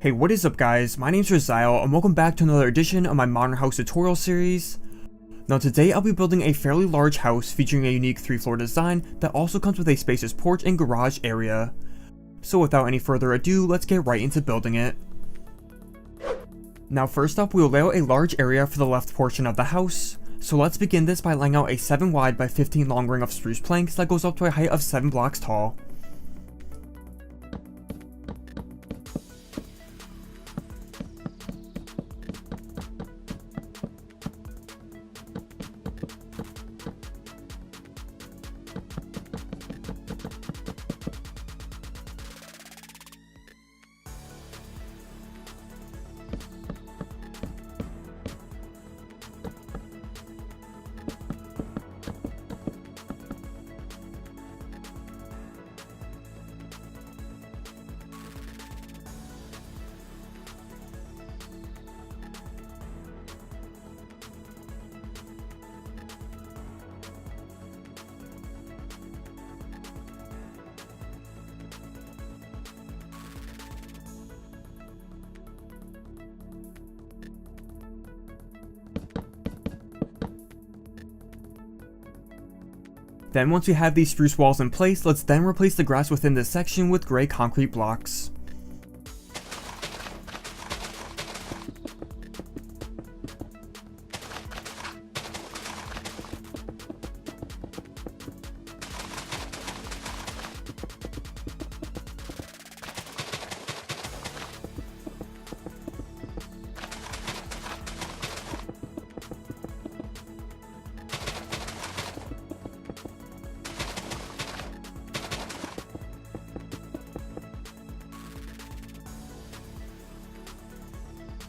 Hey, what is up guys, my name's Raziel and welcome back to another edition of my Modern House tutorial series. Now today I'll be building a fairly large house featuring a unique 3-floor design that also comes with a spacious porch and garage area. So without any further ado, let's get right into building it. Now first up, we will lay out a large area for the left portion of the house. So let's begin this by laying out a 7 wide by 15 long ring of spruce planks that goes up to a height of 7 blocks tall. Then once we have these spruce walls in place, let's then replace the grass within this section with gray concrete blocks.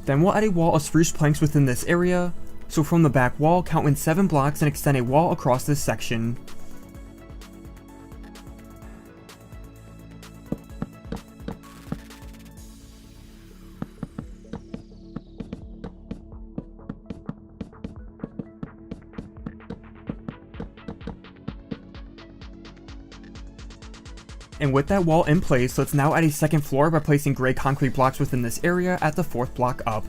Then we'll add a wall of spruce planks within this area, so from the back wall, count in 7 blocks and extend a wall across this section. And with that wall in place, let's now add a second floor by placing gray concrete blocks within this area at the 4th block up.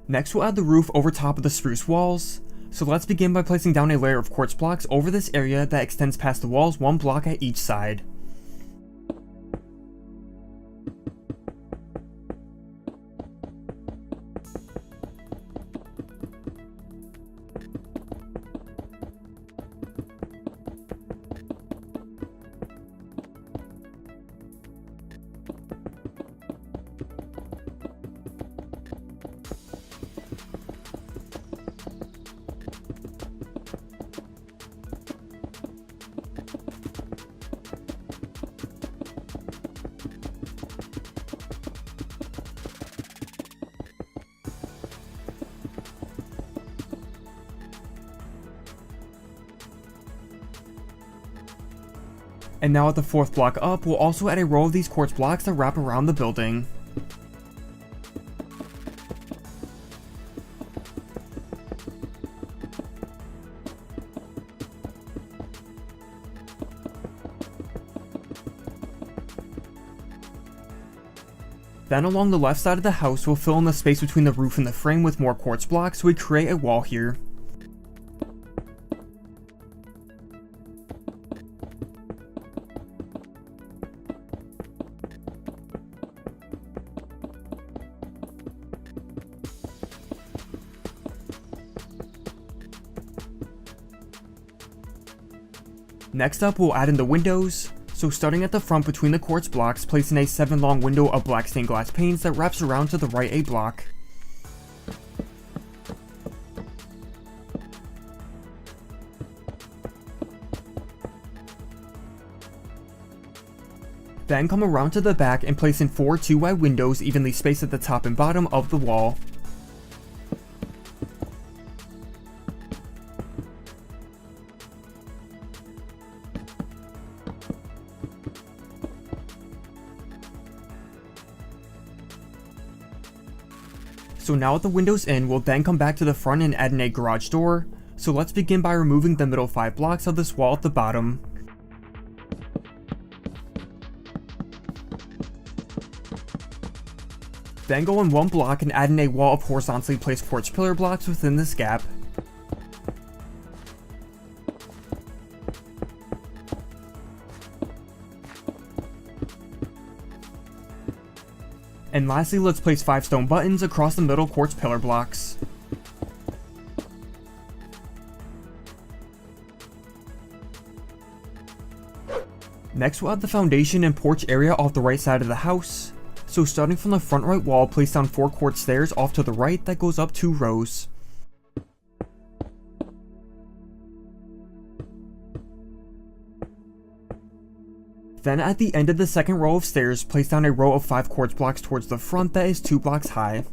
Next, we'll add the roof over top of the spruce walls. So let's begin by placing down a layer of quartz blocks over this area that extends past the walls 1 block at each side. And now at the 4th block up, we'll also add a row of these quartz blocks that wrap around the building. Then along the left side of the house, we'll fill in the space between the roof and the frame with more quartz blocks so we create a wall here. Next up, we'll add in the windows. So starting at the front between the quartz blocks, place in a 7 long window of black stained glass panes that wraps around to the right a block. Then come around to the back and place in 4 2-wide windows evenly spaced at the top and bottom of the wall. So now with the windows in, we'll then come back to the front and add in a garage door. So let's begin by removing the middle 5 blocks of this wall at the bottom. Then go in 1 block and add in a wall of horizontally placed quartz pillar blocks within this gap. And lastly, let's place 5 stone buttons across the middle quartz pillar blocks. Next, we'll add the foundation and porch area off the right side of the house. So starting from the front right wall, place down 4 quartz stairs off to the right that goes up 2 rows. Then at the end of the second row of stairs, place down a row of 5 quartz blocks towards the front that is 2 blocks high.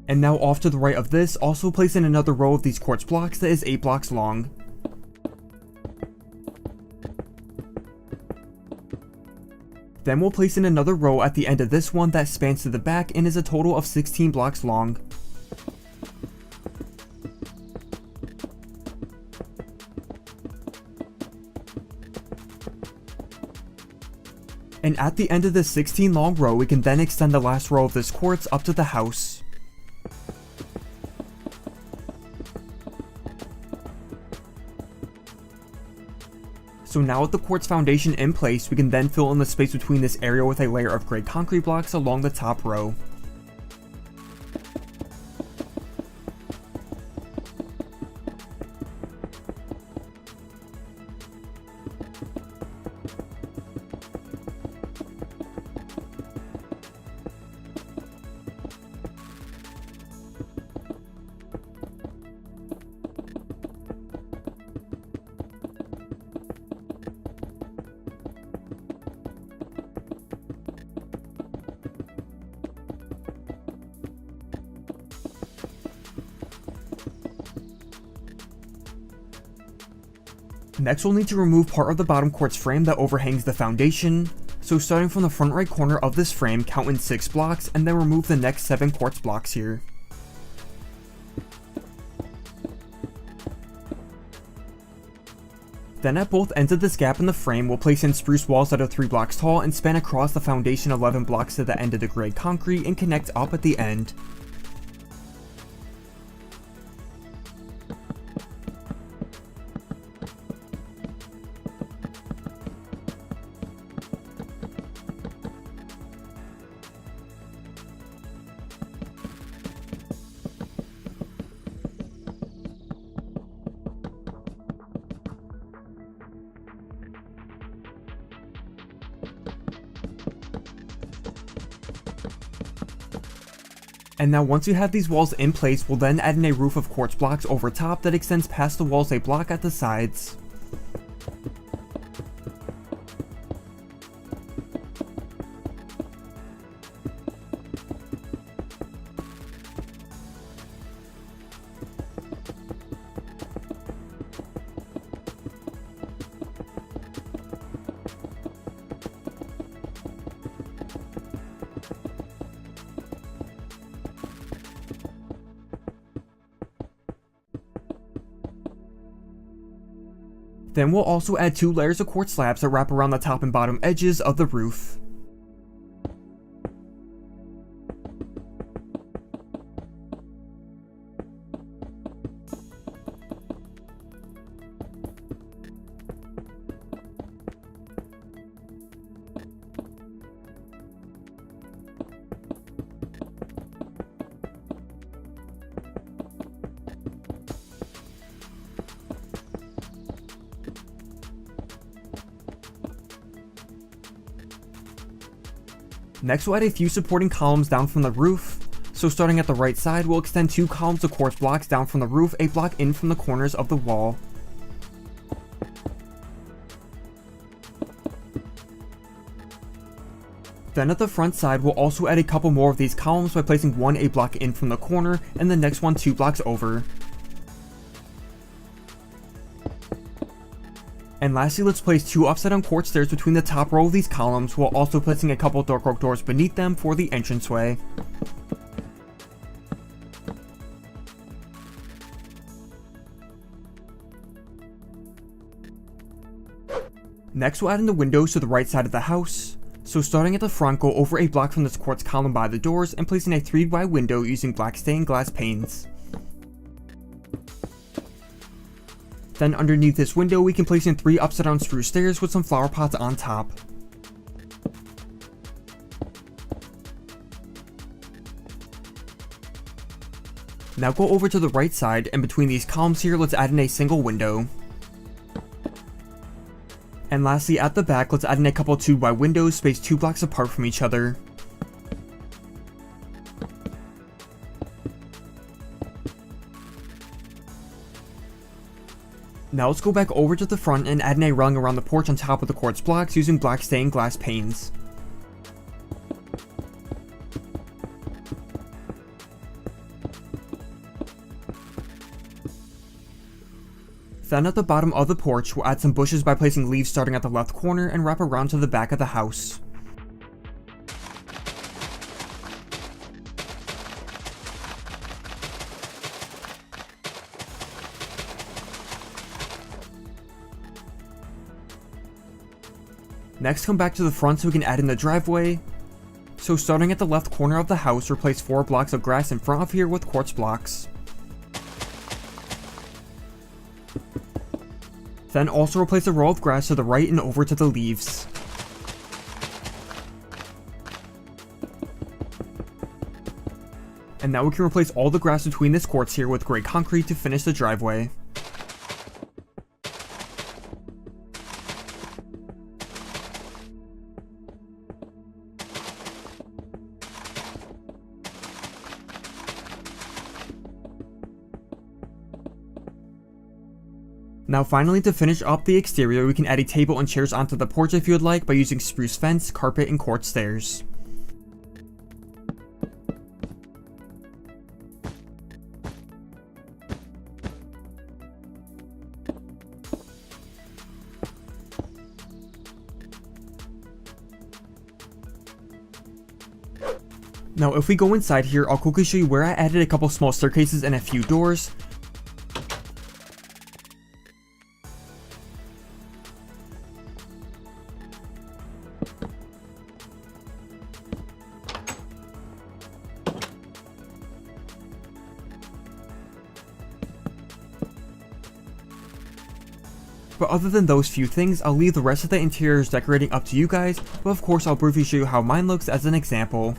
And now off to the right of this, also place in another row of these quartz blocks that is 8 blocks long. Then we'll place in another row at the end of this one that spans to the back and is a total of 16 blocks long. And at the end of this 16 long row, we can then extend the last row of this quartz up to the house. So now with the quartz foundation in place, we can then fill in the space between this area with a layer of gray concrete blocks along the top row. Next, we'll need to remove part of the bottom quartz frame that overhangs the foundation. So starting from the front right corner of this frame, count in 6 blocks and then remove the next 7 quartz blocks here. Then at both ends of this gap in the frame, we'll place in spruce walls that are 3 blocks tall and span across the foundation 11 blocks to the end of the gray concrete and connect up at the end. And now once we have these walls in place, we'll then add in a roof of quartz blocks over top that extends past the walls a block at the sides. Then we'll also add 2 layers of quartz slabs that wrap around the top and bottom edges of the roof. Next, we'll add a few supporting columns down from the roof. So starting at the right side, we'll extend 2 columns of quartz blocks down from the roof, a block in from the corners of the wall. Then at the front side, we'll also add a couple more of these columns by placing one a block in from the corner and the next one 2 blocks over. And lastly, let's place 2 upside down quartz stairs between the top row of these columns, while also placing a couple dark oak doors beneath them for the entranceway. Next, we'll add in the windows to the right side of the house. So starting at the front, go over a block from this quartz column by the doors and place in a 3 wide window using black stained glass panes. Then underneath this window, we can place in 3 upside down spruce stairs with some flower pots on top. Now go over to the right side, and between these columns here, let's add in a single window. And lastly, at the back, let's add in a couple 2 wide windows spaced 2 blocks apart from each other. Now let's go back over to the front and add in a railing around the porch on top of the quartz blocks using black stained glass panes. Then at the bottom of the porch, we'll add some bushes by placing leaves starting at the left corner and wrap around to the back of the house. Next, come back to the front so we can add in the driveway. So starting at the left corner of the house, replace 4 blocks of grass in front of here with quartz blocks. Then also replace a row of grass to the right and over to the leaves. And now we can replace all the grass between this quartz here with gray concrete to finish the driveway. Now finally, to finish up the exterior, we can add a table and chairs onto the porch if you would like by using spruce fence, carpet, and quartz stairs. Now if we go inside here, I'll quickly show you where I added a couple small staircases and a few doors. But other than those few things, I'll leave the rest of the interior's decorating up to you guys, but of course I'll briefly show you how mine looks as an example.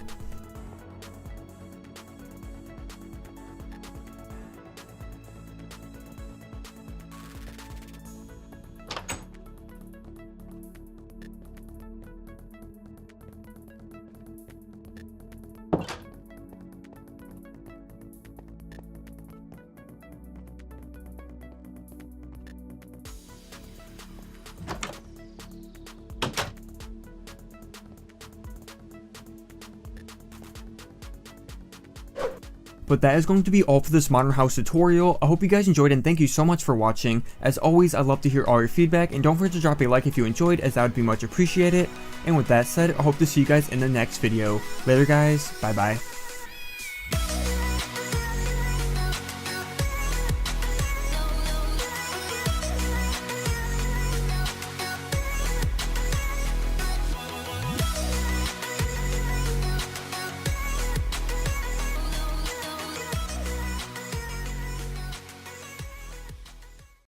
But that is going to be all for this modern house tutorial. I hope you guys enjoyed and thank you so much for watching. As always, I'd love to hear all your feedback and don't forget to drop a like if you enjoyed, as that would be much appreciated. And with that said, I hope to see you guys in the next video. Later guys, bye bye.